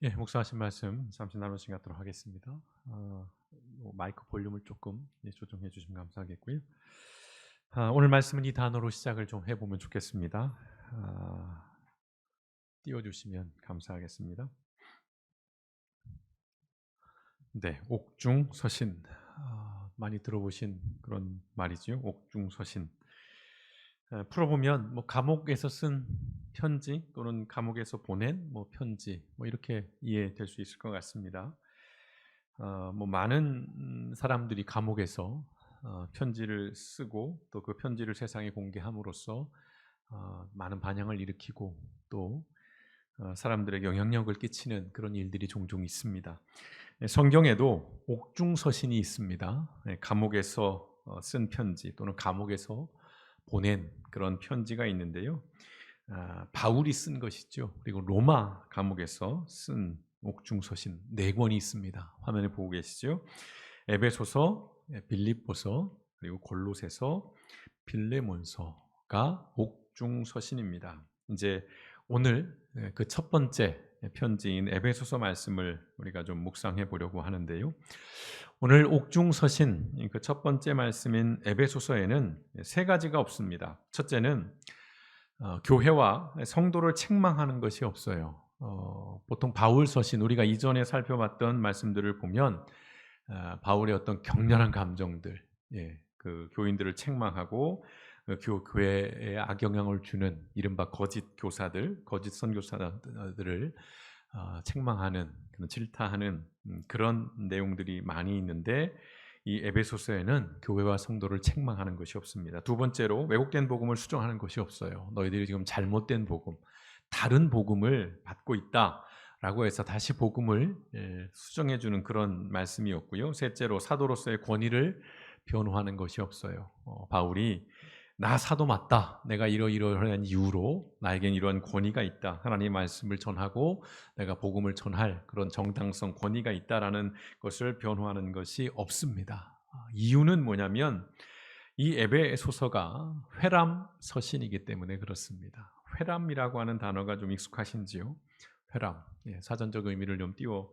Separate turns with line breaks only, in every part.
예, 목사하신 말씀 잠시 나누시 갖도록 하겠습니다. 마이크 볼륨을 조금 조정해 주시면 감사하겠고요. 오늘 말씀은 이 단어로 시작을 좀 해보면 좋겠습니다. 띄워주시면 감사하겠습니다. 네, 옥중서신. 많이 들어보신 그런 말이죠. 옥중서신. 풀어보면 감옥에서 쓴 편지 또는 감옥에서 보낸 편지 이렇게 이해될 수 있을 것 같습니다. 많은 사람들이 감옥에서 편지를 쓰고 또 그 편지를 세상에 공개함으로써 많은 반향을 일으키고 또 사람들에게 영향력을 끼치는 그런 일들이 종종 있습니다. 성경에도 옥중서신이 있습니다. 감옥에서 쓴 편지 또는 감옥에서 보낸 그런 편지가 있는데요. 바울이 쓴 것이죠. 그리고 로마 감옥에서 쓴 옥중서신 4권이 있습니다. 화면에 보고 계시죠? 에베소서, 빌립보서, 그리고 골로새서, 빌레몬서가 옥중서신입니다. 이제 오늘 그 첫 번째 편지인 에베소서 말씀을 우리가 좀 묵상해 보려고 하는데요. 오늘 옥중서신 그 첫 번째 말씀인 에베소서에는 3가지가 없습니다. 첫째는 교회와 성도를 책망하는 것이 없어요. 보통 바울 서신 우리가 이전에 살펴봤던 말씀들을 보면 바울의 어떤 격렬한 감정들, 그 교인들을 책망하고 교회에 악영향을 주는 이른바 거짓 교사들, 거짓 선교사들을 책망하는, 질타하는 그런 내용들이 많이 있는데 이 에베소서에는 교회와 성도를 책망하는 것이 없습니다. 두 번째로 왜곡된 복음을 수정하는 것이 없어요. 너희들이 지금 잘못된 복음, 다른 복음을 받고 있다라고 해서 다시 복음을 수정해 주는 그런 말씀이었고요. 셋째로 사도로서의 권위를 변호하는 것이 없어요. 바울이 나 사도 맞다. 내가 이러이러한 이유로 나에겐 이러한 권위가 있다. 하나님의 말씀을 전하고 내가 복음을 전할 그런 정당성, 권위가 있다라는 것을 변호하는 것이 없습니다. 이유는 뭐냐면 이 에베소서가 회람 서신이기 때문에 그렇습니다. 회람이라고 하는 단어가 좀 익숙하신지요? 회람. 사전적 의미를 좀 띄워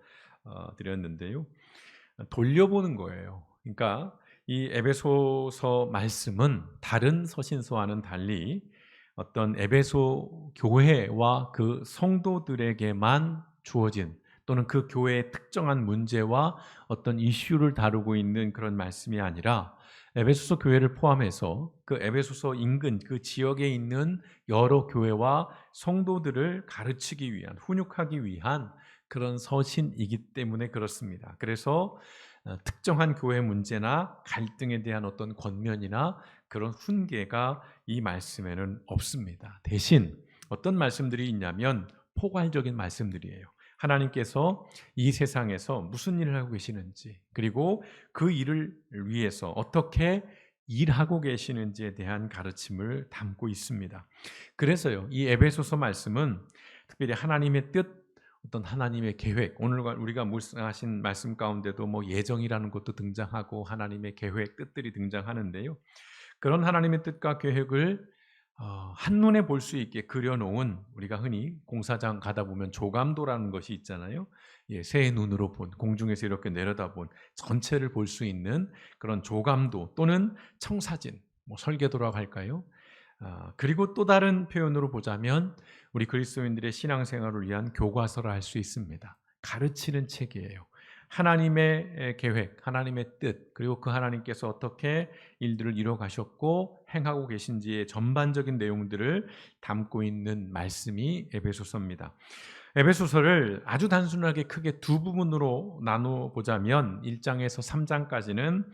드렸는데요. 돌려보는 거예요. 그러니까 이 에베소서 말씀은 다른 서신서와는 달리 어떤 에베소 교회와 그 성도들에게만 주어진 또는 그 교회의 특정한 문제와 어떤 이슈를 다루고 있는 그런 말씀이 아니라 에베소서 교회를 포함해서 그 에베소서 인근 그 지역에 있는 여러 교회와 성도들을 가르치기 위한, 훈육하기 위한 그런 서신이기 때문에 그렇습니다. 그래서 특정한 교회 문제나 갈등에 대한 어떤 권면이나 그런 훈계가 이 말씀에는 없습니다. 대신 어떤 말씀들이 있냐면 포괄적인 말씀들이에요. 하나님께서 이 세상에서 무슨 일을 하고 계시는지, 그리고 그 일을 위해서 어떻게 일하고 계시는지에 대한 가르침을 담고 있습니다. 그래서요, 이 에베소서 말씀은 특별히 하나님의 뜻, 어떤 하나님의 계획, 오늘 우리가 묵상하신 말씀 가운데도 예정이라는 것도 등장하고 하나님의 계획, 뜻들이 등장하는데요. 그런 하나님의 뜻과 계획을 한눈에 볼 수 있게 그려놓은, 우리가 흔히 공사장 가다 보면 조감도라는 것이 있잖아요. 새의 눈으로 본, 공중에서 이렇게 내려다본 전체를 볼 수 있는 그런 조감도 또는 청사진, 설계도라고 할까요? 그리고 또 다른 표현으로 보자면 우리 그리스도인들의 신앙생활을 위한 교과서를 할 수 있습니다. 가르치는 책이에요. 하나님의 계획, 하나님의 뜻, 그리고 그 하나님께서 어떻게 일들을 이루어 가셨고 행하고 계신지의 전반적인 내용들을 담고 있는 말씀이 에베소서입니다. 에베소서를 아주 단순하게 크게 두 부분으로 나누어 보자면 1장에서 3장까지는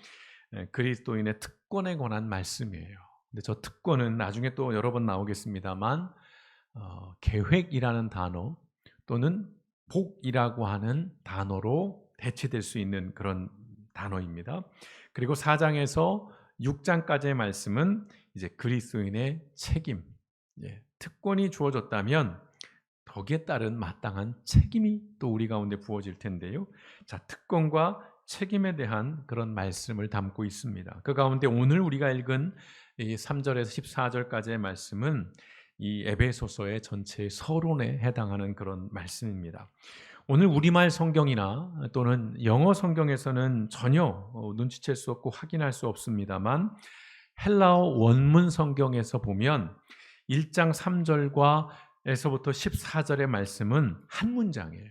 그리스도인의 특권에 관한 말씀이에요. 근데 저 특권은 나중에 또 여러 번 나오겠습니다만 계획이라는 단어 또는 복이라고 하는 단어로 대체될 수 있는 그런 단어입니다. 그리고 4장에서 6장까지의 말씀은 이제 그리스도인의 책임, 특권이 주어졌다면 거기에 따른 마땅한 책임이 또 우리 가운데 부어질 텐데요. 자, 특권과 책임에 대한 그런 말씀을 담고 있습니다. 그 가운데 오늘 우리가 읽은 이 3절에서 14절까지의 말씀은 이 에베소서의 전체의 서론에 해당하는 그런 말씀입니다. 오늘 우리말 성경이나 또는 영어 성경에서는 전혀 눈치챌 수 없고 확인할 수 없습니다만 헬라어 원문 성경에서 보면 1장 3절과 에서부터 14절의 말씀은 한 문장이에요.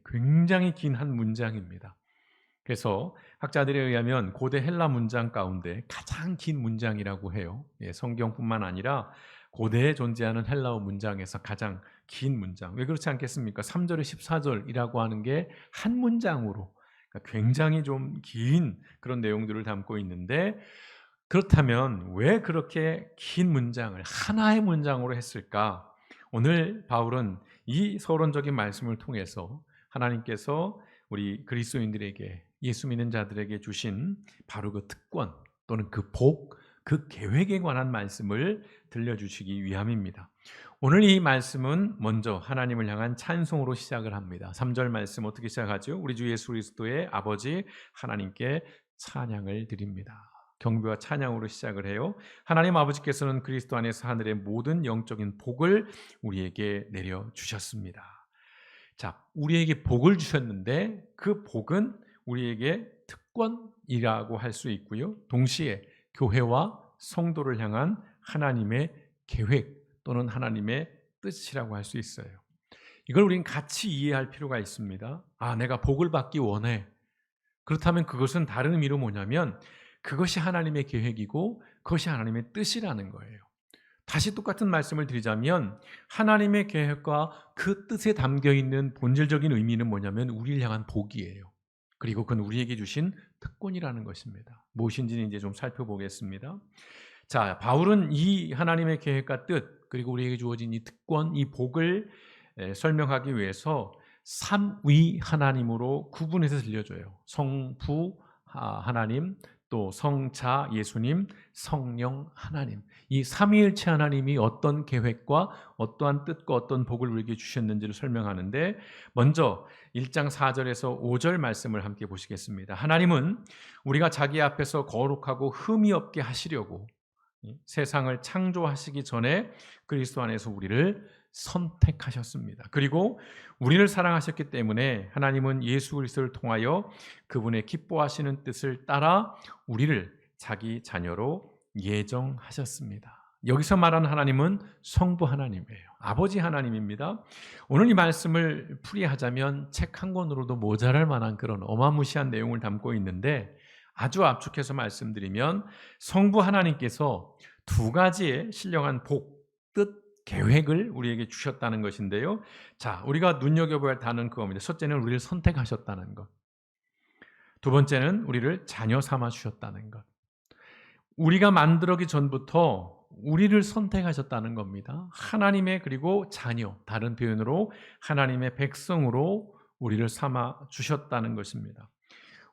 굉장히 긴 한 문장입니다. 그래서 학자들에 의하면 고대 헬라 문장 가운데 가장 긴 문장이라고 해요. 성경뿐만 아니라 고대에 존재하는 헬라어 문장에서 가장 긴 문장. 왜 그렇지 않겠습니까? 3절에 14절이라고 하는 게 한 문장으로 그러니까 굉장히 좀 긴 그런 내용들을 담고 있는데, 그렇다면 왜 그렇게 긴 문장을 하나의 문장으로 했을까? 오늘 바울은 이 서론적인 말씀을 통해서 하나님께서 우리 그리스도인들에게, 예수 믿는 자들에게 주신 바로 그 특권 또는 그 복, 그 계획에 관한 말씀을 들려주시기 위함입니다. 오늘 이 말씀은 먼저 하나님을 향한 찬송으로 시작을 합니다. 3절 말씀 어떻게 시작하죠? 우리 주 예수 그리스도의 아버지 하나님께 찬양을 드립니다. 경배와 찬양으로 시작을 해요. 하나님 아버지께서는 그리스도 안에서 하늘의 모든 영적인 복을 우리에게 내려주셨습니다. 자, 우리에게 복을 주셨는데 그 복은 우리에게 특권이라고 할 수 있고요. 동시에 교회와 성도를 향한 하나님의 계획 또는 하나님의 뜻이라고 할 수 있어요. 이걸 우리는 같이 이해할 필요가 있습니다. 내가 복을 받기 원해. 그렇다면 그것은 다른 의미로 뭐냐면 그것이 하나님의 계획이고 그것이 하나님의 뜻이라는 거예요. 다시 똑같은 말씀을 드리자면 하나님의 계획과 그 뜻에 담겨있는 본질적인 의미는 뭐냐면 우리를 향한 복이에요. 그리고 그건 우리에게 주신 특권이라는 것입니다. 무엇인지는 이제 좀 살펴보겠습니다. 자, 바울은 이 하나님의 계획과 뜻, 그리고 우리에게 주어진 이 특권, 이 복을 설명하기 위해서 삼위 하나님으로 구분해서 들려줘요. 성부 하나님, 또 성자 예수님, 성령 하나님. 이 삼위일체 하나님이 어떤 계획과 어떠한 뜻과 어떤 복을 우리에게 주셨는지를 설명하는데, 먼저 1장 4절에서 5절 말씀을 함께 보시겠습니다. 하나님은 우리가 자기 앞에서 거룩하고 흠이 없게 하시려고 세상을 창조하시기 전에 그리스도 안에서 우리를 선택하셨습니다. 그리고 우리를 사랑하셨기 때문에 하나님은 예수 그리스도를 통하여 그분의 기뻐하시는 뜻을 따라 우리를 자기 자녀로 예정하셨습니다. 여기서 말하는 하나님은 성부 하나님이에요. 아버지 하나님입니다. 오늘 이 말씀을 풀이하자면 책 한 권으로도 모자랄 만한 그런 어마무시한 내용을 담고 있는데, 아주 압축해서 말씀드리면 성부 하나님께서 두 가지의 신령한 복, 뜻, 계획을 우리에게 주셨다는 것인데요. 자, 우리가 눈여겨봐야 할 단어는 그겁니다. 첫째는 우리를 선택하셨다는 것. 두 번째는 우리를 자녀 삼아 주셨다는 것. 우리가 만들기 전부터 우리를 선택하셨다는 겁니다. 하나님의 그리고 자녀, 다른 표현으로 하나님의 백성으로 우리를 삼아 주셨다는 것입니다.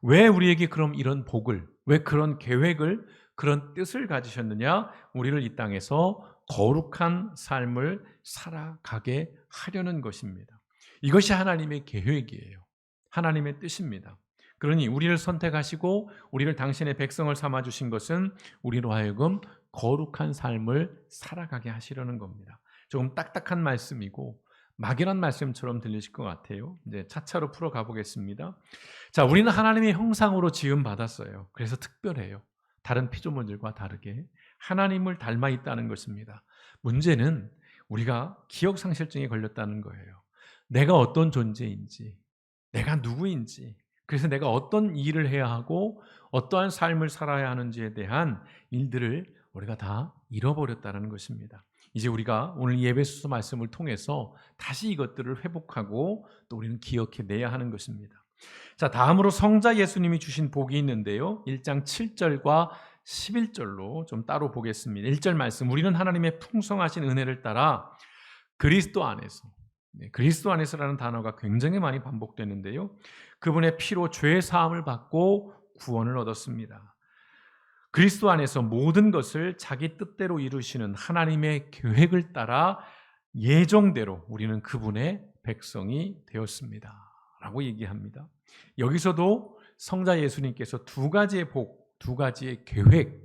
왜 우리에게 그럼 이런 복을, 왜 그런 계획을, 그런 뜻을 가지셨느냐? 우리를 이 땅에서 거룩한 삶을 살아가게 하려는 것입니다. 이것이 하나님의 계획이에요. 하나님의 뜻입니다. 그러니 우리를 선택하시고 우리를 당신의 백성을 삼아주신 것은 우리로 하여금 거룩한 삶을 살아가게 하시려는 겁니다. 조금 딱딱한 말씀이고 막연한 말씀처럼 들리실 것 같아요. 이제 차차로 풀어가 보겠습니다. 자, 우리는 하나님의 형상으로 지음받았어요. 그래서 특별해요. 다른 피조물들과 다르게 하나님을 닮아 있다는 것입니다. 문제는 우리가 기억상실증에 걸렸다는 거예요. 내가 어떤 존재인지, 내가 누구인지, 그래서 내가 어떤 일을 해야 하고 어떠한 삶을 살아야 하는지에 대한 일들을 우리가 다 잃어버렸다는 것입니다. 이제 우리가 오늘 예배소서 말씀을 통해서 다시 이것들을 회복하고 또 우리는 기억해내야 하는 것입니다. 자, 다음으로 성자 예수님이 주신 복이 있는데요. 1장 7절과 11절로 좀 따로 보겠습니다. 1절 말씀, 우리는 하나님의 풍성하신 은혜를 따라 그리스도 안에서, 그리스도 안에서라는 단어가 굉장히 많이 반복되는데요. 그분의 피로 죄 사함을 받고 구원을 얻었습니다. 그리스도 안에서 모든 것을 자기 뜻대로 이루시는 하나님의 계획을 따라 예정대로 우리는 그분의 백성이 되었습니다 라고 얘기합니다. 여기서도 성자 예수님께서 두 가지의 복, 두 가지의 계획,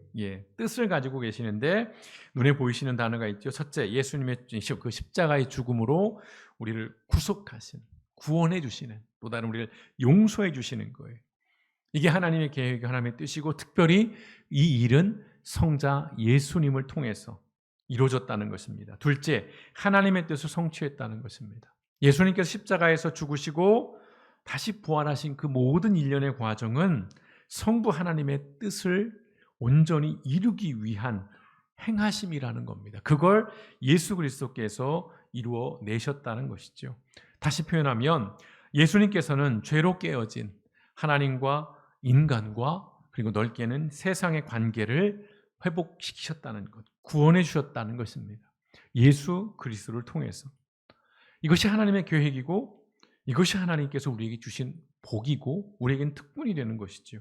뜻을 가지고 계시는데 눈에 보이시는 단어가 있죠. 첫째, 예수님의 그 십자가의 죽음으로 우리를 구속하신, 구원해 주시는, 또 다른 우리를 용서해 주시는 거예요. 이게 하나님의 계획이 하나님의 뜻이고, 특별히 이 일은 성자 예수님을 통해서 이루어졌다는 것입니다. 둘째, 하나님의 뜻을 성취했다는 것입니다. 예수님께서 십자가에서 죽으시고 다시 부활하신 그 모든 일련의 과정은 성부 하나님의 뜻을 온전히 이루기 위한 행하심이라는 겁니다. 그걸 예수 그리스도께서 이루어 내셨다는 것이죠. 다시 표현하면 예수님께서는 죄로 깨어진 하나님과 인간과 그리고 넓게는 세상의 관계를 회복시키셨다는 것, 구원해 주셨다는 것입니다. 예수 그리스도를 통해서. 이것이 하나님의 계획이고, 이것이 하나님께서 우리에게 주신 복이고, 우리에게는 특권이 되는 것이죠.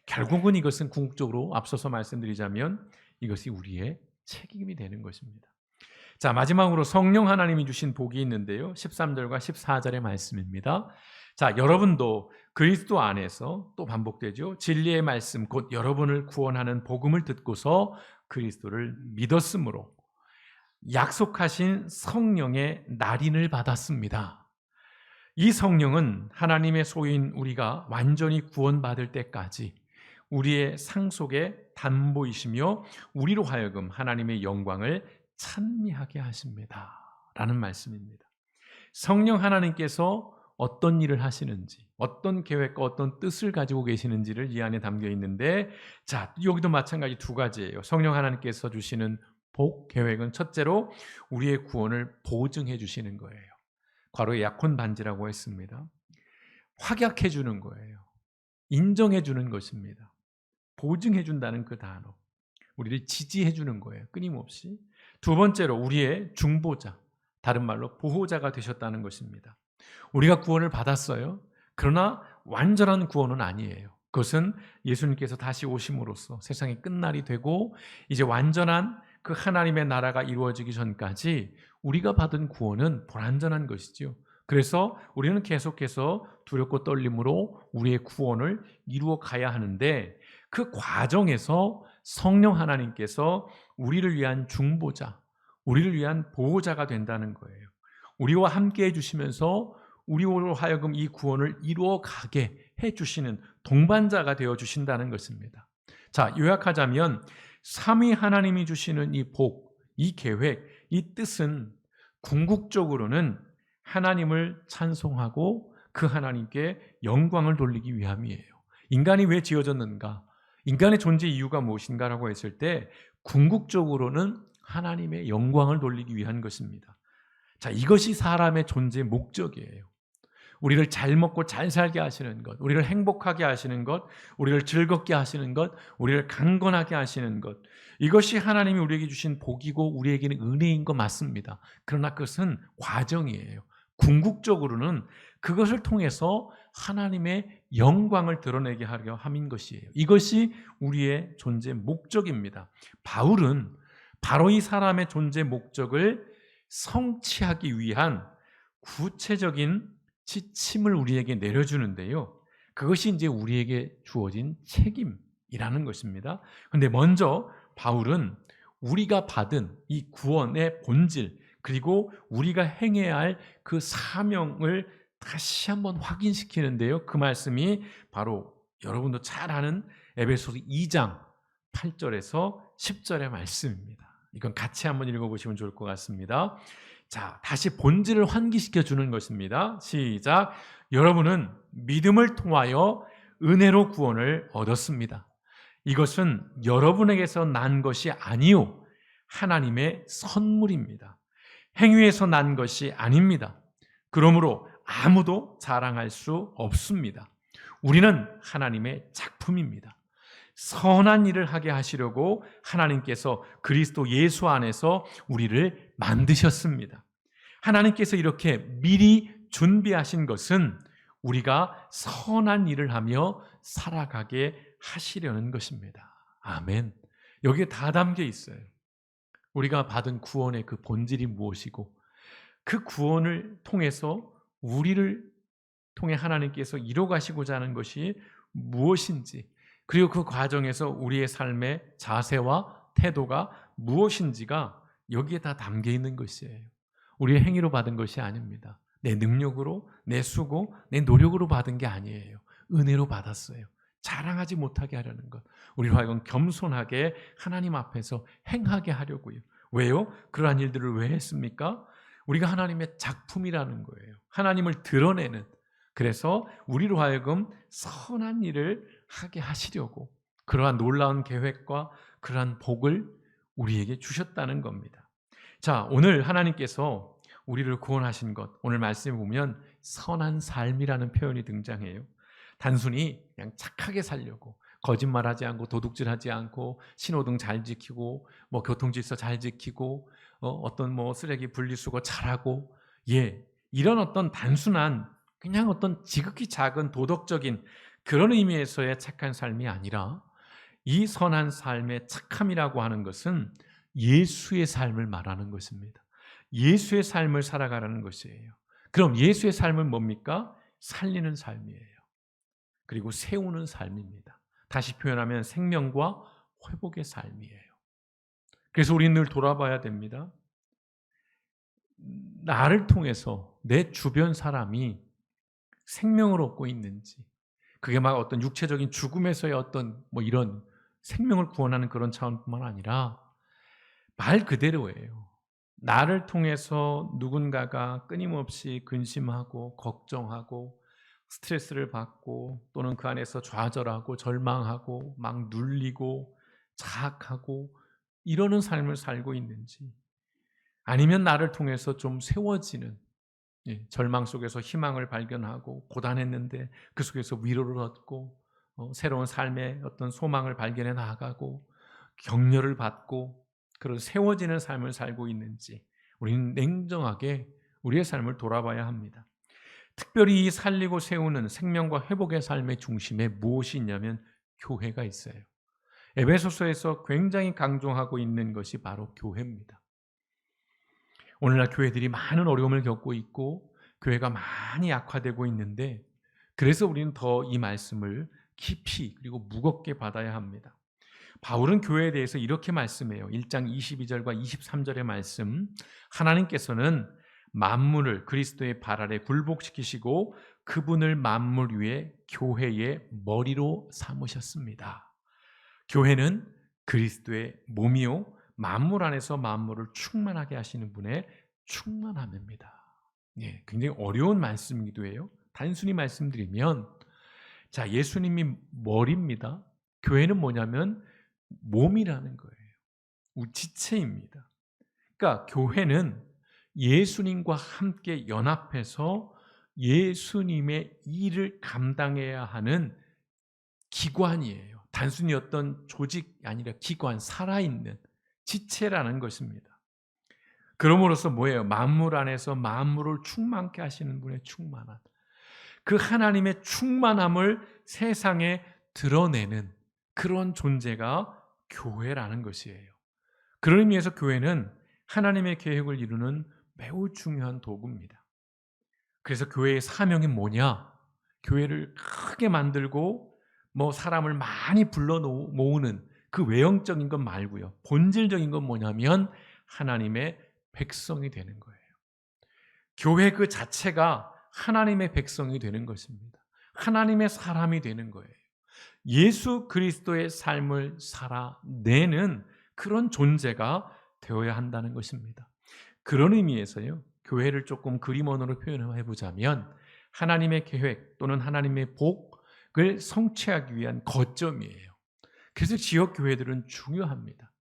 결국은 이것은 궁극적으로 앞서서 말씀드리자면 이것이 우리의 책임이 되는 것입니다. 자, 마지막으로 성령 하나님이 주신 복이 있는데요, 13절과 14절의 말씀입니다. 자, 여러분도 그리스도 안에서, 또 반복되죠, 진리의 말씀 곧 여러분을 구원하는 복음을 듣고서 그리스도를 믿었으므로 약속하신 성령의 날인을 받았습니다. 이 성령은 하나님의 소유인 우리가 완전히 구원받을 때까지 우리의 상속의 담보이시며 우리로 하여금 하나님의 영광을 찬미하게 하십니다 라는 말씀입니다. 성령 하나님께서 어떤 일을 하시는지, 어떤 계획과 어떤 뜻을 가지고 계시는지를 이 안에 담겨 있는데, 자, 여기도 마찬가지 두 가지예요. 성령 하나님께서 주시는 복 계획은 첫째로 우리의 구원을 보증해 주시는 거예요. 괄호에 약혼 반지라고 했습니다. 확약해 주는 거예요. 인정해 주는 것입니다. 보증해 준다는 그 단어, 우리를 지지해 주는 거예요, 끊임없이. 두 번째로 우리의 중보자, 다른 말로 보호자가 되셨다는 것입니다. 우리가 구원을 받았어요. 그러나 완전한 구원은 아니에요. 그것은 예수님께서 다시 오심으로써 세상의 끝날이 되고 이제 완전한 그 하나님의 나라가 이루어지기 전까지 우리가 받은 구원은 불완전한 것이죠. 그래서 우리는 계속해서 두렵고 떨림으로 우리의 구원을 이루어 가야 하는데, 그 과정에서 성령 하나님께서 우리를 위한 중보자, 우리를 위한 보호자가 된다는 거예요. 우리와 함께 해주시면서 우리로 하여금 이 구원을 이루어 가게 해주시는 동반자가 되어주신다는 것입니다. 자, 요약하자면 삼위 하나님이 주시는 이 복, 이 계획, 이 뜻은 궁극적으로는 하나님을 찬송하고 그 하나님께 영광을 돌리기 위함이에요. 인간이 왜 지어졌는가? 인간의 존재 이유가 무엇인가라고 했을 때 궁극적으로는 하나님의 영광을 돌리기 위한 것입니다. 자, 이것이 사람의 존재 목적이에요. 우리를 잘 먹고 잘 살게 하시는 것, 우리를 행복하게 하시는 것, 우리를 즐겁게 하시는 것, 우리를 강건하게 하시는 것, 이것이 하나님이 우리에게 주신 복이고 우리에게는 은혜인 거 맞습니다. 그러나 그것은 과정이에요. 궁극적으로는 그것을 통해서 하나님의 영광을 드러내게 하려 함인 것이에요. 이것이 우리의 존재 목적입니다. 바울은 바로 이 사람의 존재 목적을 성취하기 위한 구체적인 지침을 우리에게 내려주는데요, 그것이 이제 우리에게 주어진 책임이라는 것입니다. 그런데 먼저 바울은 우리가 받은 이 구원의 본질, 그리고 우리가 행해야 할 그 사명을 다시 한번 확인시키는데요, 그 말씀이 바로 여러분도 잘 아는 에베소서 2장 8절에서 10절의 말씀입니다. 이건 같이 한번 읽어보시면 좋을 것 같습니다. 자, 다시 본질을 환기시켜 주는 것입니다. 시작. 여러분은 믿음을 통하여 은혜로 구원을 얻었습니다. 이것은 여러분에게서 난 것이 아니요 하나님의 선물입니다. 행위에서 난 것이 아닙니다. 그러므로 아무도 자랑할 수 없습니다. 우리는 하나님의 작품입니다. 선한 일을 하게 하시려고 하나님께서 그리스도 예수 안에서 우리를 만드셨습니다. 하나님께서 이렇게 미리 준비하신 것은 우리가 선한 일을 하며 살아가게 하시려는 것입니다. 아멘. 여기에 다 담겨 있어요. 우리가 받은 구원의 그 본질이 무엇이고, 그 구원을 통해서 우리를 통해 하나님께서 이뤄가시고자 하는 것이 무엇인지, 그리고 그 과정에서 우리의 삶의 자세와 태도가 무엇인지가 여기에 다 담겨 있는 것이에요. 우리의 행위로 받은 것이 아닙니다. 내 능력으로, 내 수고, 내 노력으로 받은 게 아니에요. 은혜로 받았어요. 자랑하지 못하게 하려는 것. 우리로 하여금 겸손하게 하나님 앞에서 행하게 하려고요. 왜요? 그러한 일들을 왜 했습니까? 우리가 하나님의 작품이라는 거예요. 하나님을 드러내는. 그래서 우리로 하여금 선한 일을 하게 하시려고 그러한 놀라운 계획과 그러한 복을 우리에게 주셨다는 겁니다. 자, 오늘 하나님께서 우리를 구원하신 것, 오늘 말씀에 보면 선한 삶이라는 표현이 등장해요. 단순히 그냥 착하게 살려고, 거짓말하지 않고 도둑질하지 않고 신호등 잘 지키고 뭐 교통질서 잘 지키고 어떤 뭐 쓰레기 분리수거 잘하고, 이런 어떤 단순한 그냥 어떤 지극히 작은 도덕적인 그런 의미에서의 착한 삶이 아니라, 이 선한 삶의 착함이라고 하는 것은 예수의 삶을 말하는 것입니다. 예수의 삶을 살아가라는 것이에요. 그럼 예수의 삶은 뭡니까? 살리는 삶이에요. 그리고 세우는 삶입니다. 다시 표현하면 생명과 회복의 삶이에요. 그래서 우리는 늘 돌아봐야 됩니다. 나를 통해서 내 주변 사람이 생명을 얻고 있는지, 그게 막 어떤 육체적인 죽음에서의 어떤 뭐 이런 생명을 구원하는 그런 차원뿐만 아니라 말 그대로예요. 나를 통해서 누군가가 끊임없이 근심하고 걱정하고 스트레스를 받고 또는 그 안에서 좌절하고 절망하고 막 눌리고 자학하고 이러는 삶을 살고 있는지, 아니면 나를 통해서 좀 세워지는, 절망 속에서 희망을 발견하고 고단했는데 그 속에서 위로를 얻고 새로운 삶의 어떤 소망을 발견해 나아가고 격려를 받고 그런 세워지는 삶을 살고 있는지, 우리는 냉정하게 우리의 삶을 돌아봐야 합니다. 특별히 이 살리고 세우는 생명과 회복의 삶의 중심에 무엇이 있냐면 교회가 있어요. 에베소서에서 굉장히 강조하고 있는 것이 바로 교회입니다. 오늘날 교회들이 많은 어려움을 겪고 있고 교회가 많이 약화되고 있는데, 그래서 우리는 더 이 말씀을 깊이 그리고 무겁게 받아야 합니다. 바울은 교회에 대해서 이렇게 말씀해요. 1장 22절과 23절의 말씀. 하나님께서는 만물을 그리스도의 발 아래 굴복시키시고 그분을 만물 위에 교회의 머리로 삼으셨습니다. 교회는 그리스도의 몸이요 만물 안에서 만물을 충만하게 하시는 분의 충만함입니다. 굉장히 어려운 말씀이기도 해요. 단순히 말씀드리면, 자, 예수님이 머리입니다. 교회는 뭐냐면 몸이라는 거예요. 지체입니다. 그러니까 교회는 예수님과 함께 연합해서 예수님의 일을 감당해야 하는 기관이에요. 단순히 어떤 조직이 아니라 기관, 살아있는 지체라는 것입니다. 그럼으로써 뭐예요? 만물 안에서 만물을 충만케 하시는 분의 충만함. 그 하나님의 충만함을 세상에 드러내는 그런 존재가 교회라는 것이에요. 그런 의미에서 교회는 하나님의 계획을 이루는 매우 중요한 도구입니다. 그래서 교회의 사명이 뭐냐? 교회를 크게 만들고 뭐 사람을 많이 불러 모으는 그 외형적인 것 말고요. 본질적인 건 뭐냐면 하나님의 백성이 되는 거예요. 교회 그 자체가 하나님의 백성이 되는 것입니다. 하나님의 사람이 되는 거예요. 예수 그리스도의 삶을 살아내는 그런 존재가 되어야 한다는 것입니다. 그런 의미에서요, 교회를 조금 그림원으로 표현해 보자면 하나님의 계획 또는 하나님의 복을 성취하기 위한 거점이에요. 그래서 지역 교회들은 중요합니다.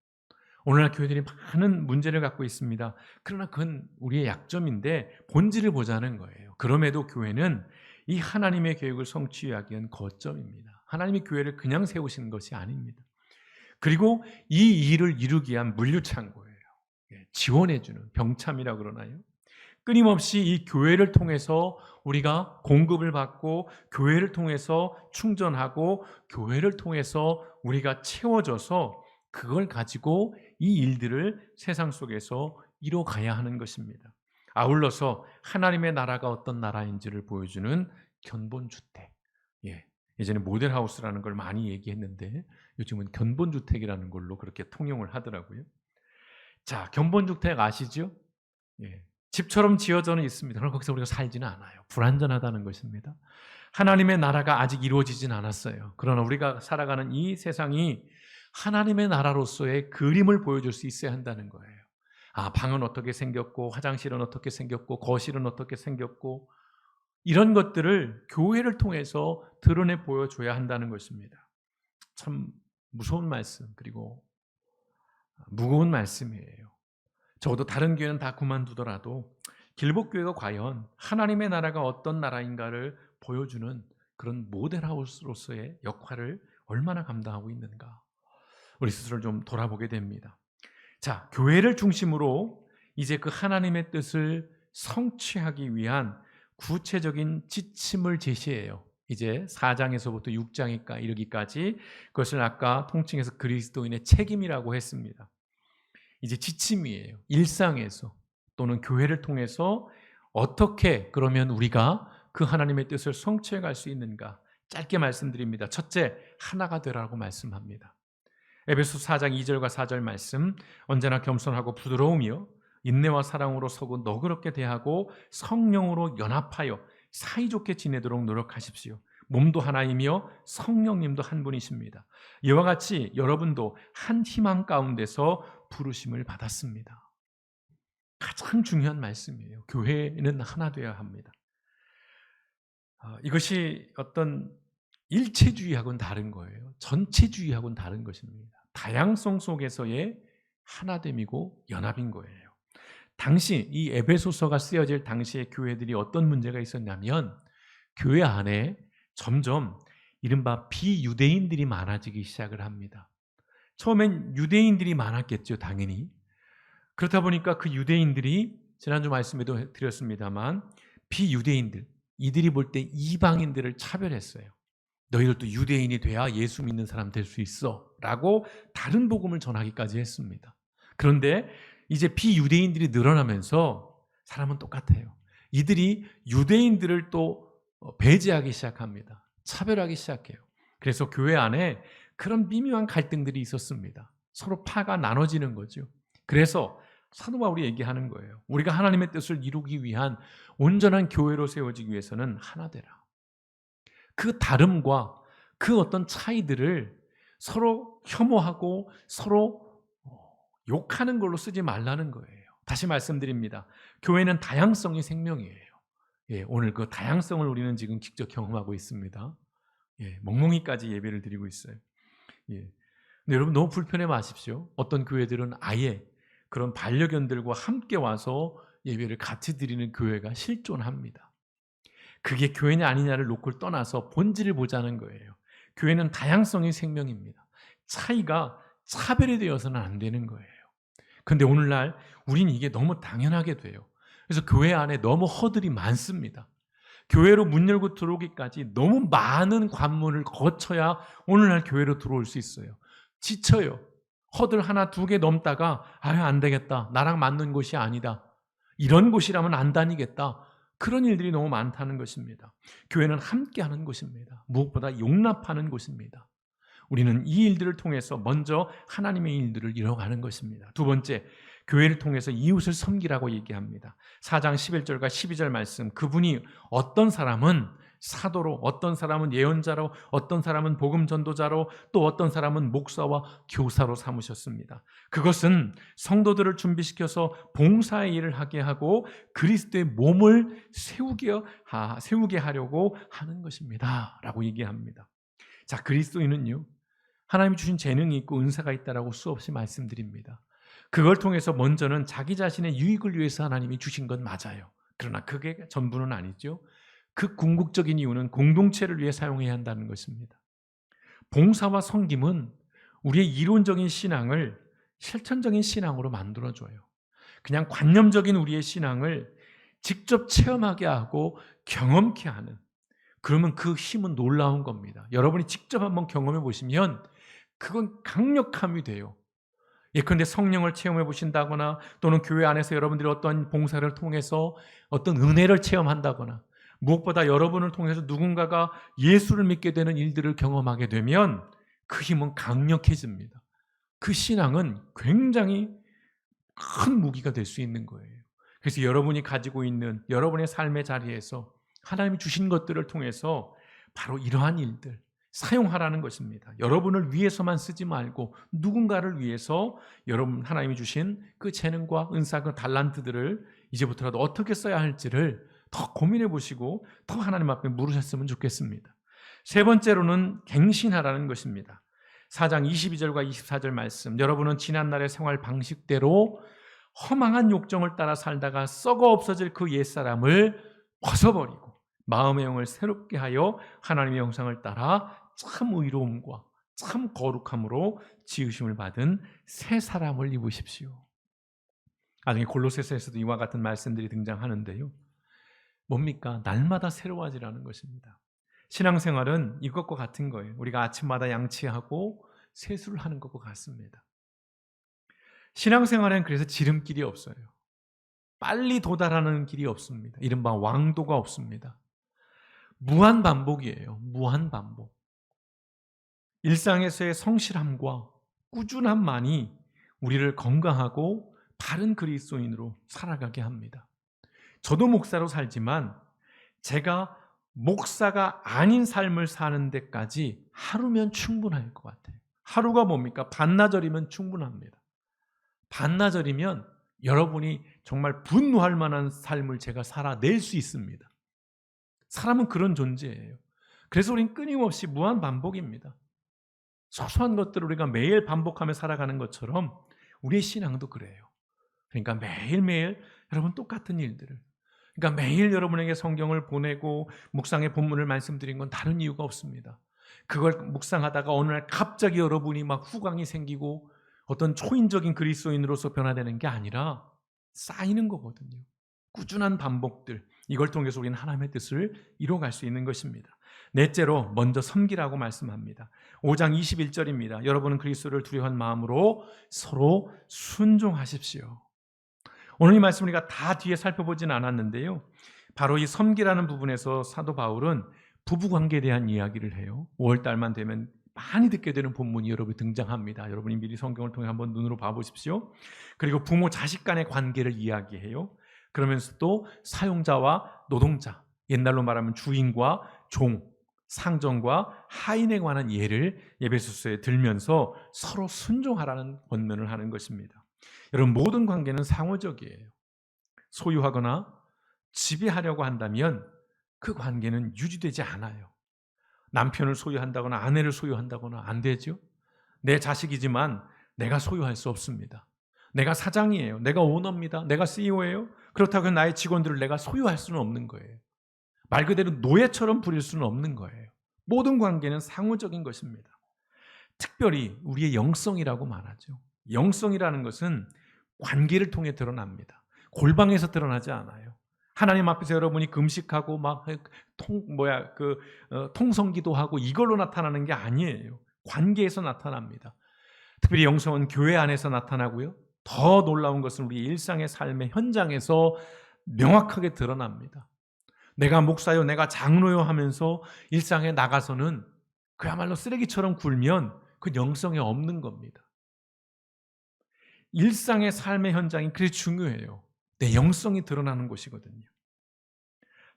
오늘날 교회들이 많은 문제를 갖고 있습니다. 그러나 그건 우리의 약점인데 본질을 보자는 거예요. 그럼에도 교회는 이 하나님의 계획을 성취하기 위한 거점입니다. 하나님이 교회를 그냥 세우시는 것이 아닙니다. 그리고 이 일을 이루기 위한 물류창고예요. 지원해주는 병참이라고 그러나요? 끊임없이 이 교회를 통해서 우리가 공급을 받고 교회를 통해서 충전하고 교회를 통해서 우리가 채워져서 그걸 가지고 이 일들을 세상 속에서 이뤄가야 하는 것입니다. 아울러서 하나님의 나라가 어떤 나라인지를 보여주는 견본주택. 예전에 모델하우스라는 걸 많이 얘기했는데 요즘은 견본주택이라는 걸로 그렇게 통용을 하더라고요. 자, 견본주택 아시죠? 집처럼 지어져는 있습니다. 그러나 거기서 우리가 살지는 않아요. 불완전하다는 것입니다. 하나님의 나라가 아직 이루어지진 않았어요. 그러나 우리가 살아가는 이 세상이 하나님의 나라로서의 그림을 보여줄 수 있어야 한다는 거예요. 아, 방은 어떻게 생겼고, 화장실은 어떻게 생겼고, 거실은 어떻게 생겼고, 이런 것들을 교회를 통해서 드러내 보여줘야 한다는 것입니다. 참 무서운 말씀, 그리고 무거운 말씀이에요. 적어도 다른 교회는 다 그만두더라도 길복교회가 과연 하나님의 나라가 어떤 나라인가를 보여주는 그런 모델하우스로서의 역할을 얼마나 감당하고 있는가, 우리 스스로를 좀 돌아보게 됩니다. 자, 교회를 중심으로 이제 그 하나님의 뜻을 성취하기 위한 구체적인 지침을 제시해요. 이제 4장에서부터 6장에 이르기까지, 그것을 아까 통칭해서 그리스도인의 책임이라고 했습니다. 이제 지침이에요. 일상에서 또는 교회를 통해서 어떻게 그러면 우리가 그 하나님의 뜻을 성취해 갈 수 있는가, 짧게 말씀드립니다. 첫째, 하나가 되라고 말씀합니다. 에베소 4장 2절과 4절 말씀, 언제나 겸손하고 부드러우며 인내와 사랑으로 서로 너그럽게 대하고 성령으로 연합하여 사이좋게 지내도록 노력하십시오. 몸도 하나이며 성령님도 한 분이십니다. 이와 같이 여러분도 한 희망 가운데서 부르심을 받았습니다. 가장 중요한 말씀이에요. 교회는 하나 되어야 합니다. 이것이 어떤 일체주의하고는 다른 거예요. 전체주의하고는 다른 것입니다. 다양성 속에서의 하나됨이고 연합인 거예요. 당시 이 에베소서가 쓰여질 당시의 교회들이 어떤 문제가 있었냐면, 교회 안에 점점 이른바 비유대인들이 많아지기 시작을 합니다. 처음엔 유대인들이 많았겠죠, 당연히. 그렇다 보니까 그 유대인들이, 지난주 말씀에도 드렸습니다만, 비유대인들, 이들이 볼 때 이방인들을 차별했어요. 너희들도 유대인이 돼야 예수 믿는 사람 될 수 있어 라고 다른 복음을 전하기까지 했습니다. 그런데 이제 비유대인들이 늘어나면서 사람은 똑같아요. 이들이 유대인들을 또 배제하기 시작합니다. 차별하기 시작해요. 그래서 교회 안에 그런 미묘한 갈등들이 있었습니다. 서로 파가 나눠지는 거죠. 그래서 사도 바울이 얘기하는 거예요. 우리가 하나님의 뜻을 이루기 위한 온전한 교회로 세워지기 위해서는 하나 되라. 그 다름과 그 어떤 차이들을 서로 혐오하고 서로 욕하는 걸로 쓰지 말라는 거예요. 다시 말씀드립니다. 교회는 다양성이 생명이에요. 오늘 그 다양성을 우리는 지금 직접 경험하고 있습니다. 멍멍이까지 예배를 드리고 있어요. 근데 여러분 너무 불편해 마십시오. 어떤 교회들은 아예 그런 반려견들과 함께 와서 예배를 같이 드리는 교회가 실존합니다. 그게 교회냐 아니냐를 놓고 떠나서 본질을 보자는 거예요. 교회는 다양성의 생명입니다. 차이가 차별이 되어서는 안 되는 거예요. 그런데 오늘날 우린 이게 너무 당연하게 돼요. 그래서 교회 안에 너무 허들이 많습니다. 교회로 문 열고 들어오기까지 너무 많은 관문을 거쳐야 오늘날 교회로 들어올 수 있어요. 지쳐요. 허들 하나 두 개 넘다가 안 되겠다. 나랑 맞는 곳이 아니다. 이런 곳이라면 안 다니겠다. 그런 일들이 너무 많다는 것입니다. 교회는 함께하는 곳입니다. 무엇보다 용납하는 곳입니다. 우리는 이 일들을 통해서 먼저 하나님의 일들을 이뤄가는 것입니다. 두 번째, 교회를 통해서 이웃을 섬기라고 얘기합니다. 4장 11절과 12절 말씀, 그분이 어떤 사람은 사도로, 어떤 사람은 예언자로, 어떤 사람은 복음 전도자로, 또 어떤 사람은 목사와 교사로 삼으셨습니다. 그것은 성도들을 준비시켜서 봉사의 일을 하게 하고 그리스도의 몸을 세우게 하려고 하는 것입니다 라고 얘기합니다. 자, 그리스도인은요, 하나님이 주신 재능이 있고 은사가 있다라고 수없이 말씀드립니다. 그걸 통해서 먼저는 자기 자신의 유익을 위해서 하나님이 주신 건 맞아요. 그러나 그게 전부는 아니죠. 그 궁극적인 이유는 공동체를 위해 사용해야 한다는 것입니다. 봉사와 섬김은 우리의 이론적인 신앙을 실천적인 신앙으로 만들어줘요. 그냥 관념적인 우리의 신앙을 직접 체험하게 하고 경험케 하는, 그러면 그 힘은 놀라운 겁니다. 여러분이 직접 한번 경험해 보시면 그건 강력함이 돼요. 예컨대 성령을 체험해 보신다거나 또는 교회 안에서 여러분들이 어떤 봉사를 통해서 어떤 은혜를 체험한다거나 무엇보다 여러분을 통해서 누군가가 예수를 믿게 되는 일들을 경험하게 되면 그 힘은 강력해집니다. 그 신앙은 굉장히 큰 무기가 될 수 있는 거예요. 그래서 여러분이 가지고 있는 여러분의 삶의 자리에서 하나님이 주신 것들을 통해서 바로 이러한 일들 사용하라는 것입니다. 여러분을 위해서만 쓰지 말고 누군가를 위해서 여러분 하나님이 주신 그 재능과 은사, 그 달란트들을 이제부터라도 어떻게 써야 할지를 더 고민해 보시고 더 하나님 앞에 물으셨으면 좋겠습니다. 세 번째로는 갱신하라는 것입니다. 4장 22절과 24절 말씀, 여러분은 지난날의 생활 방식대로 허망한 욕정을 따라 살다가 썩어 없어질 그 옛사람을 벗어버리고 마음의 영을 새롭게 하여 하나님의 형상을 따라 참 의로움과 참 거룩함으로 지으심을 받은 새 사람을 입으십시오. 나중에 골로새서에서도 이와 같은 말씀들이 등장하는데요. 뭡니까? 날마다 새로워지라는 것입니다. 신앙생활은 이것과 같은 거예요. 우리가 아침마다 양치하고 세수를 하는 것과 같습니다. 신앙생활은 그래서 지름길이 없어요. 빨리 도달하는 길이 없습니다. 이른바 왕도가 없습니다. 무한 반복이에요. 무한 반복. 일상에서의 성실함과 꾸준함만이 우리를 건강하고 바른 그리스도인으로 살아가게 합니다. 저도 목사로 살지만 제가 목사가 아닌 삶을 사는 데까지 하루면 충분할 것 같아요. 하루가 뭡니까? 반나절이면 충분합니다. 반나절이면 여러분이 정말 분노할 만한 삶을 제가 살아낼 수 있습니다. 사람은 그런 존재예요. 그래서 우리는 끊임없이 무한 반복입니다. 소소한 것들을 우리가 매일 반복하며 살아가는 것처럼 우리의 신앙도 그래요. 그러니까 매일매일 여러분 똑같은 일들을, 그러니까 매일 여러분에게 성경을 보내고 묵상의 본문을 말씀드린 건 다른 이유가 없습니다. 그걸 묵상하다가 어느 날 갑자기 여러분이 막 후광이 생기고 어떤 초인적인 그리스도인으로서 변화되는 게 아니라 쌓이는 거거든요. 꾸준한 반복들, 이걸 통해서 우리는 하나님의 뜻을 이뤄갈 수 있는 것입니다. 넷째로 먼저 섬기라고 말씀합니다. 5장 21절입니다. 여러분은 그리스도를 두려워한 마음으로 서로 순종하십시오. 오늘 이 말씀 우리가 다 뒤에 살펴보지는 않았는데요. 바로 이 섬기라는 부분에서 사도 바울은 부부관계에 대한 이야기를 해요. 5월달만 되면 많이 듣게 되는 본문이 여러분이 등장합니다. 여러분이 미리 성경을 통해 한번 눈으로 봐보십시오. 그리고 부모 자식 간의 관계를 이야기해요. 그러면서 또 사용자와 노동자, 옛날로 말하면 주인과 종, 상전과 하인에 관한 예를 에베소서에 들면서 서로 순종하라는 권면을 하는 것입니다. 여러분, 모든 관계는 상호적이에요. 소유하거나 지배하려고 한다면 그 관계는 유지되지 않아요. 남편을 소유한다거나 아내를 소유한다거나 안 되죠. 내 자식이지만 내가 소유할 수 없습니다. 내가 사장이에요. 내가 오너입니다. 내가 CEO예요. 그렇다고 나의 직원들을 내가 소유할 수는 없는 거예요. 말 그대로 노예처럼 부릴 수는 없는 거예요. 모든 관계는 상호적인 것입니다. 특별히 우리의 영성이라고 말하죠. 영성이라는 것은 관계를 통해 드러납니다. 골방에서 드러나지 않아요. 하나님 앞에서 여러분이 금식하고 막 통성기도 하고 이걸로 나타나는 게 아니에요. 관계에서 나타납니다. 특별히 영성은 교회 안에서 나타나고요. 더 놀라운 것은 우리 일상의 삶의 현장에서 명확하게 드러납니다. 내가 목사요, 내가 장로요 하면서 일상에 나가서는 그야말로 쓰레기처럼 굴면 그 영성이 없는 겁니다. 일상의 삶의 현장이 그렇게 중요해요. 내 영성이 드러나는 곳이거든요.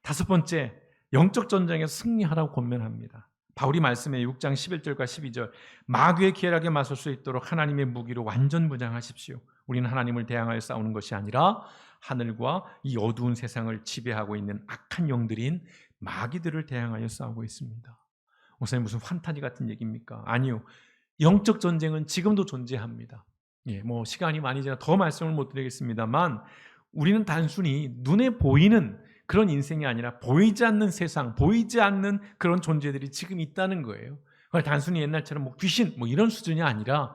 다섯 번째, 영적 전쟁에서 승리하라고 권면합니다. 바울이 말씀에 6장 11절과 12절, 마귀의 기회락에 맞설 수 있도록 하나님의 무기로 완전 무장하십시오. 우리는 하나님을 대항하여 싸우는 것이 아니라 하늘과 이 어두운 세상을 지배하고 있는 악한 영들인 마귀들을 대항하여 싸우고 있습니다. 목사님, 무슨 판타지 같은 얘기입니까? 아니요. 영적 전쟁은 지금도 존재합니다. 시간이 많이 지나 더 말씀을 못 드리겠습니다만, 우리는 단순히 눈에 보이는 그런 인생이 아니라 보이지 않는 세상, 보이지 않는 그런 존재들이 지금 있다는 거예요. 그걸 단순히 옛날처럼 귀신 이런 수준이 아니라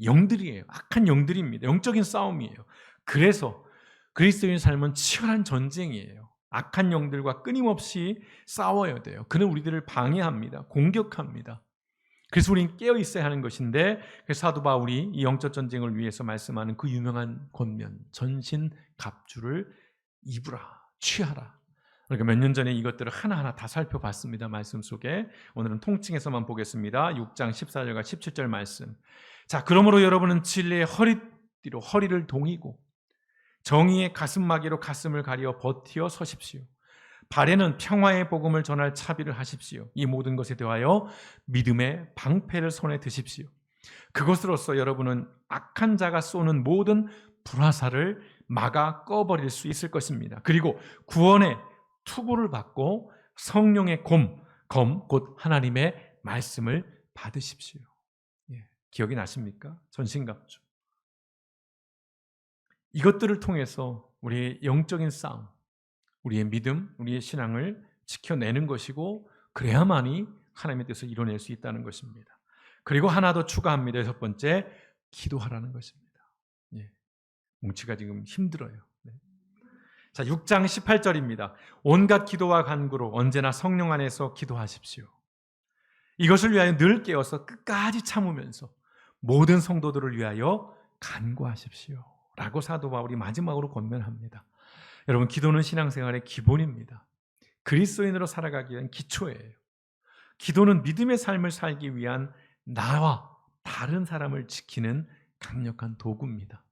영들이에요. 악한 영들입니다. 영적인 싸움이에요. 그래서 그리스도인 삶은 치열한 전쟁이에요. 악한 영들과 끊임없이 싸워야 돼요. 그는 우리들을 방해합니다. 공격합니다. 그래서 우리는 깨어 있어야 하는 것인데, 사도 바울이 이 영적 전쟁을 위해서 말씀하는 그 유명한 권면, 전신 갑주를 입으라, 취하라. 그러니까 몇 년 전에 이것들을 하나하나 다 살펴봤습니다. 말씀 속에. 오늘은 통칭해서만 보겠습니다. 6장 14절과 17절 말씀. 자, 그러므로 여러분은 진리의 허리띠로 허리를 동이고 정의의 가슴막이로 가슴을 가려 버티어 서십시오. 발에는 평화의 복음을 전할 차비를 하십시오. 이 모든 것에 대하여 믿음의 방패를 손에 드십시오. 그것으로써 여러분은 악한 자가 쏘는 모든 불화살을 막아 꺼버릴 수 있을 것입니다. 그리고 구원의 투구를 받고 성령의 검, 곧 하나님의 말씀을 받으십시오. 예, 기억이 나십니까? 전신갑주. 이것들을 통해서 우리의 영적인 싸움, 우리의 믿음, 우리의 신앙을 지켜내는 것이고, 그래야만이 하나님의 뜻을 이뤄낼 수 있다는 것입니다. 그리고 하나 더 추가합니다. 6번째, 기도하라는 것입니다. 예, 뭉치가 지금 힘들어요. 네. 자, 6장 18절입니다. 온갖 기도와 간구로 언제나 성령 안에서 기도하십시오. 이것을 위하여 늘 깨어서 끝까지 참으면서 모든 성도들을 위하여 간구하십시오. 라고 사도 바울이 마지막으로 권면합니다. 여러분, 기도는 신앙생활의 기본입니다. 그리스도인으로 살아가기 위한 기초예요. 기도는 믿음의 삶을 살기 위한 나와 다른 사람을 지키는 강력한 도구입니다.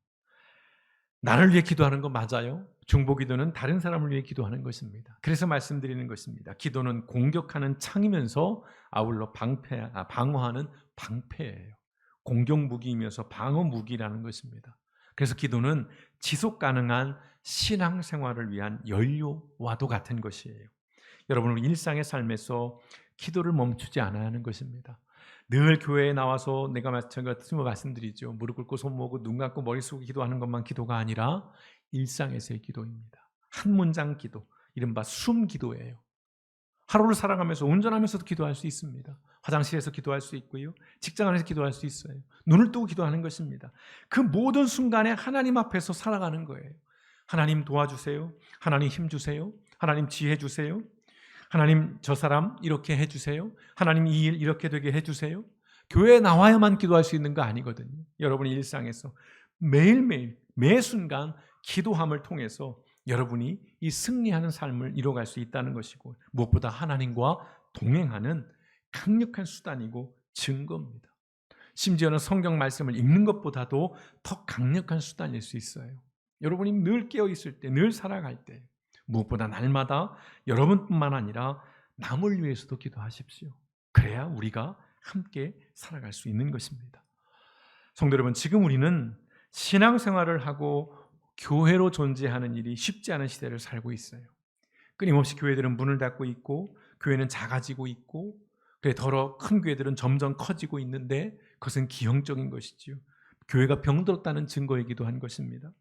나를 위해 기도하는 거 맞아요? 중보기도는 다른 사람을 위해 기도하는 것입니다. 그래서 말씀드리는 것입니다. 기도는 공격하는 창이면서 아울러 방어하는 방패예요. 공격 무기이면서 방어 무기라는 것입니다. 그래서 기도는 지속 가능한 신앙생활을 위한 연료와도 같은 것이에요. 여러분, 우리 일상의 삶에서 기도를 멈추지 않아야 하는 것입니다. 늘 교회에 나와서 내가 말씀드리죠. 무릎 꿇고 손 모으고 눈 감고 머리 숙이고 기도하는 것만 기도가 아니라 일상에서의 기도입니다. 한 문장 기도, 이른바 숨 기도예요. 하루를 살아가면서 운전하면서도 기도할 수 있습니다. 화장실에서 기도할 수 있고요. 직장 안에서 기도할 수 있어요. 눈을 뜨고 기도하는 것입니다. 그 모든 순간에 하나님 앞에서 살아가는 거예요. 하나님 도와주세요. 하나님 힘 주세요. 하나님 지혜 주세요. 하나님 저 사람 이렇게 해주세요. 하나님 이 일 이렇게 되게 해주세요. 교회에 나와야만 기도할 수 있는 거 아니거든요. 여러분의 일상에서 매일매일 매 순간 기도함을 통해서 여러분이 이 승리하는 삶을 이뤄갈 수 있다는 것이고, 무엇보다 하나님과 동행하는 강력한 수단이고 증거입니다. 심지어는 성경 말씀을 읽는 것보다도 더 강력한 수단일 수 있어요. 여러분이 늘 깨어있을 때, 늘 살아갈 때 무엇보다 날마다 여러분뿐만 아니라 남을 위해서도 기도하십시오. 그래야 우리가 함께 살아갈 수 있는 것입니다. 성도 여러분, 지금 우리는 신앙생활을 하고 교회로 존재하는 일이 쉽지 않은 시대를 살고 있어요. 끊임없이 교회들은 문을 닫고 있고, 교회는 작아지고 있고, 더러 큰 교회들은 점점 커지고 있는데, 그것은 기형적인 것이지요. 교회가 병들었다는 증거이기도 한 것입니다.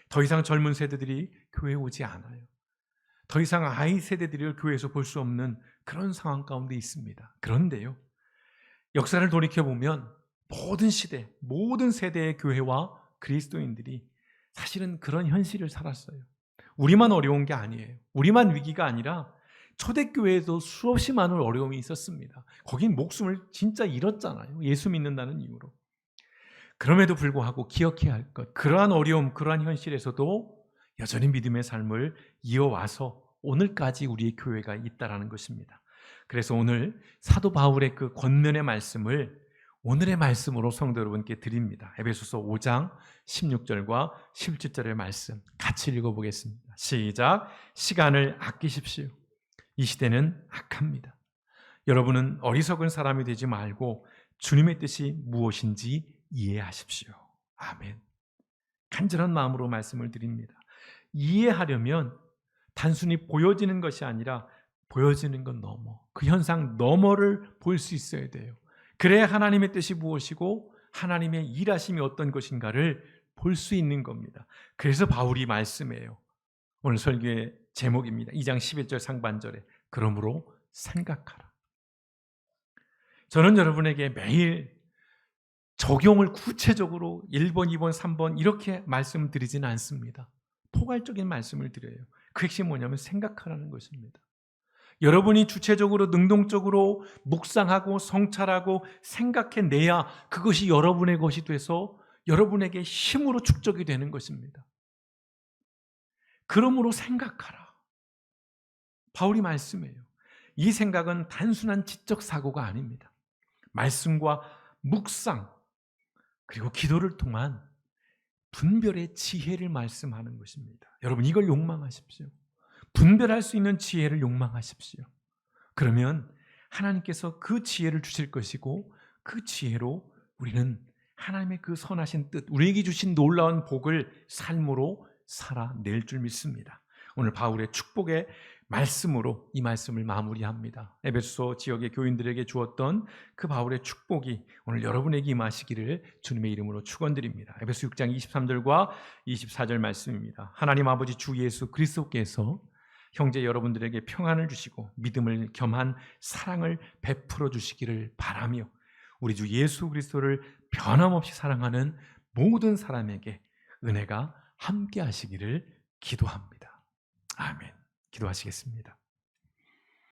더 이상 젊은 세대들이 교회에 오지 않아요. 더 이상 아이 세대들을 교회에서 볼 수 없는 그런 상황 가운데 있습니다. 그런데요, 역사를 돌이켜보면 모든 시대, 모든 세대의 교회와 그리스도인들이 사실은 그런 현실을 살았어요. 우리만 어려운 게 아니에요. 우리만 위기가 아니라 초대교회에도 수없이 많은 어려움이 있었습니다. 거긴 목숨을 진짜 잃었잖아요. 예수 믿는다는 이유로. 그럼에도 불구하고 기억해야 할 것, 그러한 어려움, 그러한 현실에서도 여전히 믿음의 삶을 이어와서 오늘까지 우리의 교회가 있다라는 것입니다. 그래서 오늘 사도 바울의 그 권면의 말씀을 오늘의 말씀으로 성도 여러분께 드립니다. 에베소서 5장 16절과 17절의 말씀 같이 읽어보겠습니다. 시작. 시간을 아끼십시오. 이 시대는 악합니다. 여러분은 어리석은 사람이 되지 말고 주님의 뜻이 무엇인지 이해하십시오. 아멘. 간절한 마음으로 말씀을 드립니다. 이해하려면 단순히 보여지는 것이 아니라 보여지는 것 너머, 그 현상 너머를 볼 수 있어야 돼요. 그래야 하나님의 뜻이 무엇이고 하나님의 일하심이 어떤 것인가를 볼 수 있는 겁니다. 그래서 바울이 말씀해요. 오늘 설교의 제목입니다. 2장 11절 상반절에 그러므로 생각하라. 저는 여러분에게 매일 적용을 구체적으로 1번, 2번, 3번 이렇게 말씀드리지는 않습니다. 포괄적인 말씀을 드려요. 그 핵심이 뭐냐면 생각하라는 것입니다. 여러분이 주체적으로 능동적으로 묵상하고 성찰하고 생각해내야 그것이 여러분의 것이 돼서 여러분에게 힘으로 축적이 되는 것입니다. 그러므로 생각하라. 바울이 말씀해요. 이 생각은 단순한 지적 사고가 아닙니다. 말씀과 묵상 그리고 기도를 통한 분별의 지혜를 말씀하는 것입니다. 여러분 이걸 욕망하십시오. 분별할 수 있는 지혜를 욕망하십시오. 그러면 하나님께서 그 지혜를 주실 것이고 그 지혜로 우리는 하나님의 그 선하신 뜻, 우리에게 주신 놀라운 복을 삶으로 살아낼 줄 믿습니다. 오늘 바울의 축복의 말씀으로 이 말씀을 마무리합니다. 에베소 지역의 교인들에게 주었던 그 바울의 축복이 오늘 여러분에게 임하시기를 주님의 이름으로 축원드립니다. 에베소 6장 23절과 24절 말씀입니다. 하나님 아버지 주 예수 그리스도께서 형제 여러분들에게 평안을 주시고 믿음을 겸한 사랑을 베풀어 주시기를 바라며 우리 주 예수 그리스도를 변함없이 사랑하는 모든 사람에게 은혜가 함께 하시기를 기도합니다. 아멘. 기도하시겠습니다.